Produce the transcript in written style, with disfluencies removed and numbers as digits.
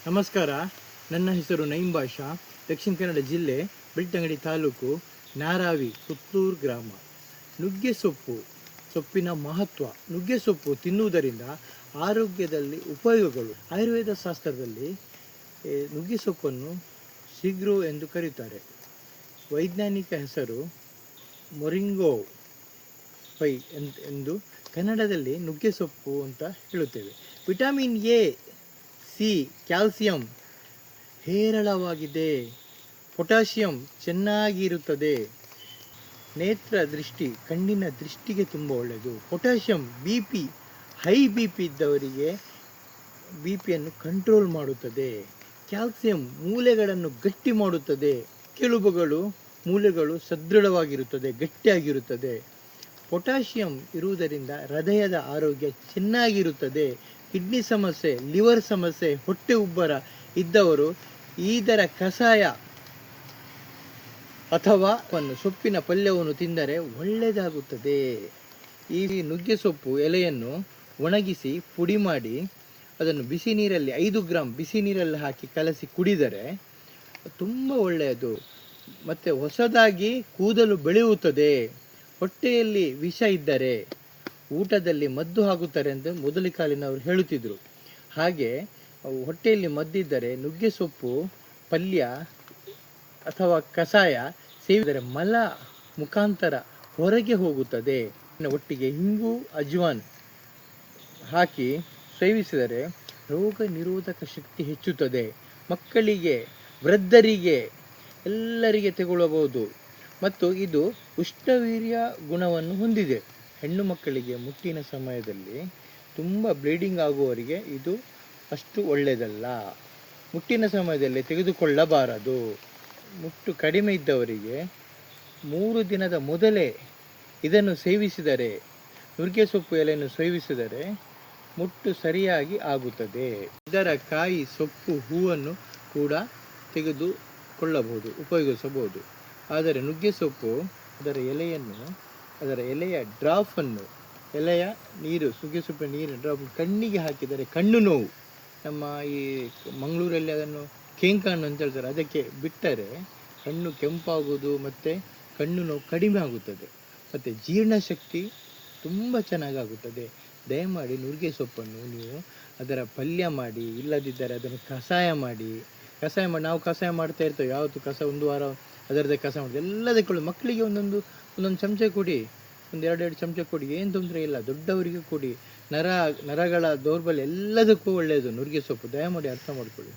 ನಮಸ್ಕಾರ. ನನ್ನ ಹೆಸರು ನೈಮ್ ಬಾಷಾ. ದಕ್ಷಿಣ ಕನ್ನಡ ಜಿಲ್ಲೆ ಬೆಳ್ತಂಗಡಿ ತಾಲೂಕು ನಾರಾವಿ ಪುತ್ತೂರು ಗ್ರಾಮ. ನುಗ್ಗೆ ಸೊಪ್ಪಿನ ಮಹತ್ವ. ನುಗ್ಗೆ ಸೊಪ್ಪು ತಿನ್ನುವುದರಿಂದ ಆರೋಗ್ಯದಲ್ಲಿ ಉಪಯೋಗಗಳು. ಆಯುರ್ವೇದ ಶಾಸ್ತ್ರದಲ್ಲಿ ನುಗ್ಗೆ ಸೊಪ್ಪನ್ನು ಸಿಗ್ರೋ ಎಂದು ಕರೆಯುತ್ತಾರೆ. ವೈಜ್ಞಾನಿಕ ಹೆಸರು ಮೊರಿಂಗೋ ಪೈ ಎಂದು ಕನ್ನಡದಲ್ಲಿ ನುಗ್ಗೆ ಸೊಪ್ಪು ಅಂತ ಹೇಳುತ್ತೇವೆ. ವಿಟಮಿನ್ ಎ, ಸಿ, ಕ್ಯಾಲ್ಸಿಯಂ ಹೇರಳವಾಗಿದೆ. ಪೊಟ್ಯಾಷಿಯಂ ಚೆನ್ನಾಗಿರುತ್ತದೆ. ನೇತ್ರ ದೃಷ್ಟಿ, ಕಣ್ಣಿನ ದೃಷ್ಟಿಗೆ ತುಂಬ ಒಳ್ಳೆಯದು. ಪೊಟ್ಯಾಷಿಯಂ ಹೈ ಬಿ ಪಿ ಇದ್ದವರಿಗೆ ಬಿ ಪಿಯನ್ನು ಕಂಟ್ರೋಲ್ ಮಾಡುತ್ತದೆ. ಕ್ಯಾಲ್ಸಿಯಂ ಮೂಳೆಗಳನ್ನು ಗಟ್ಟಿ ಮಾಡುತ್ತದೆ. ಕೆಳುಬುಗಳು, ಮೂಳೆಗಳು ಸದೃಢವಾಗಿರುತ್ತದೆ, ಗಟ್ಟಿಯಾಗಿರುತ್ತದೆ. ಪೊಟ್ಯಾಷಿಯಂ ಇರುವುದರಿಂದ ಹೃದಯದ ಆರೋಗ್ಯ ಚೆನ್ನಾಗಿರುತ್ತದೆ. ಕಿಡ್ನಿ ಸಮಸ್ಯೆ, ಲಿವರ್ ಸಮಸ್ಯೆ, ಹೊಟ್ಟೆ ಉಬ್ಬರ ಇದ್ದವರು ಇದರ ಕಷಾಯ ಅಥವಾ ಸೊಪ್ಪಿನ ಪಲ್ಯವನ್ನು ತಿಂದರೆ ಒಳ್ಳೆಯದಾಗುತ್ತದೆ. ಈ ನುಗ್ಗೆ ಸೊಪ್ಪು ಎಲೆಯನ್ನು ಒಣಗಿಸಿ ಪುಡಿ ಮಾಡಿ ಅದನ್ನು ಬಿಸಿ ನೀರಲ್ಲಿ 5 ಗ್ರಾಂ ಬಿಸಿ ನೀರಲ್ಲಿ ಹಾಕಿ ಕಲಸಿ ಕುಡಿದರೆ ತುಂಬ ಒಳ್ಳೆಯದು. ಮತ್ತು ಹೊಸದಾಗಿ ಕೂದಲು ಬೆಳೆಯುತ್ತದೆ. ಹೊಟ್ಟೆಯಲ್ಲಿ ವಿಷ ಇದ್ದರೆ ಊಟದಲ್ಲಿ ಮದ್ದು ಆಗುತ್ತಾರೆ ಎಂದು ಮೊದಲ ಕಾಲಿನವರು ಹೇಳುತ್ತಿದ್ದರು. ಹಾಗೆ ಹೊಟ್ಟೆಯಲ್ಲಿ ಮದ್ದಿದ್ದರೆ ನುಗ್ಗೆ ಸೊಪ್ಪು ಪಲ್ಯ ಅಥವಾ ಕಷಾಯ ಸೇವಿಸಿದರೆ ಮಲ ಮುಖಾಂತರ ಹೊರಗೆ ಹೋಗುತ್ತದೆ. ಒಟ್ಟಿಗೆ ಹಿಂಗು, ಅಜ್ವಾನ್ ಹಾಕಿ ಸೇವಿಸಿದರೆ ರೋಗ ನಿರೋಧಕ ಶಕ್ತಿ ಹೆಚ್ಚುತ್ತದೆ. ಮಕ್ಕಳಿಗೆ, ವೃದ್ಧರಿಗೆ ಎಲ್ಲರಿಗೆ ತಗೊಳ್ಳಬಹುದು. ಮತ್ತು ಇದು ಉಷ್ಣವೀರ್ಯ ಗುಣವನ್ನು ಹೊಂದಿದೆ. ಹೆಣ್ಣು ಮಕ್ಕಳಿಗೆ ಮುಟ್ಟಿನ ಸಮಯದಲ್ಲಿ ತುಂಬ ಬ್ಲೀಡಿಂಗ್ ಆಗುವವರಿಗೆ ಇದು ಅಷ್ಟು ಒಳ್ಳೆಯದಲ್ಲ. ಮುಟ್ಟಿನ ಸಮಯದಲ್ಲಿ ತೆಗೆದುಕೊಳ್ಳಬಾರದು. ಮುಟ್ಟು ಕಡಿಮೆ ಇದ್ದವರಿಗೆ 3 ದಿನದ ಮೊದಲೇ ಇದನ್ನು ಸೇವಿಸಿದರೆ, ನುಗ್ಗೆ ಸೊಪ್ಪು ಎಲೆಯನ್ನು ಸೇವಿಸಿದರೆ ಮುಟ್ಟು ಸರಿಯಾಗಿ ಆಗುತ್ತದೆ. ಇದರ ಕಾಯಿ, ಸೊಪ್ಪು, ಹೂವನ್ನು ಕೂಡ ತೆಗೆದುಕೊಳ್ಳಬಹುದು, ಉಪಯೋಗಿಸಬಹುದು. ಆದರೆ ನುಗ್ಗೆ ಸೊಪ್ಪು ಅದರ ಎಲೆಯ ಡ್ರಾಫನ್ನು, ಎಲೆಯ ನೀರು, ನುಗ್ಗೆ ಸೊಪ್ಪಿನ ನೀರಿನ ಡ್ರಾಪ್ ಕಣ್ಣಿಗೆ ಹಾಕಿದರೆ ಕಣ್ಣು ನೋವು, ನಮ್ಮ ಈ ಮಂಗಳೂರಲ್ಲಿ ಅದನ್ನು ಕೇಂಕಣ್ಣು ಅಂತ ಹೇಳ್ತಾರೆ, ಅದಕ್ಕೆ ಬಿಟ್ಟರೆ ಕಣ್ಣು ಕೆಂಪಾಗುವುದು ಮತ್ತು ಕಣ್ಣು ನೋವು ಕಡಿಮೆ ಆಗುತ್ತದೆ. ಮತ್ತು ಜೀರ್ಣಶಕ್ತಿ ತುಂಬ ಚೆನ್ನಾಗಾಗುತ್ತದೆ. ದಯಮಾಡಿ ನುಗ್ಗೆ ಸೊಪ್ಪನ್ನು ನೀವು ಅದರ ಪಲ್ಯ ಮಾಡಿ, ಇಲ್ಲದಿದ್ದರೆ ಅದನ್ನು ಕಷಾಯ ಮಾಡಿ ನಾವು ಕಷಾಯ ಮಾಡ್ತಾ ಇರ್ತೇವೆ. ಯಾವತ್ತು ಕಸ 1 ವಾರ ಅದರದ್ದೇ ಕಸ ಮಾಡಿ ಎಲ್ಲದಕ್ಕೂ ಮಕ್ಕಳಿಗೆ ಒಂದೊಂದು ಚಮಚ ಕೊಡಿ, 1-2 ಚಮಚ ಕೊಡಿ, ಏನು ತೊಂದರೆ ಇಲ್ಲ. ದೊಡ್ಡವರಿಗೆ ಕೊಡಿ. ನರಗಳ ದೌರ್ಬಲ್ಯ ಎಲ್ಲದಕ್ಕೂ ಒಳ್ಳೆಯದು ನುಗ್ಗೆ ಸೊಪ್ಪು. ದಯಮಾಡಿ ಅರ್ಥ ಮಾಡಿಕೊಳ್ಳಿ.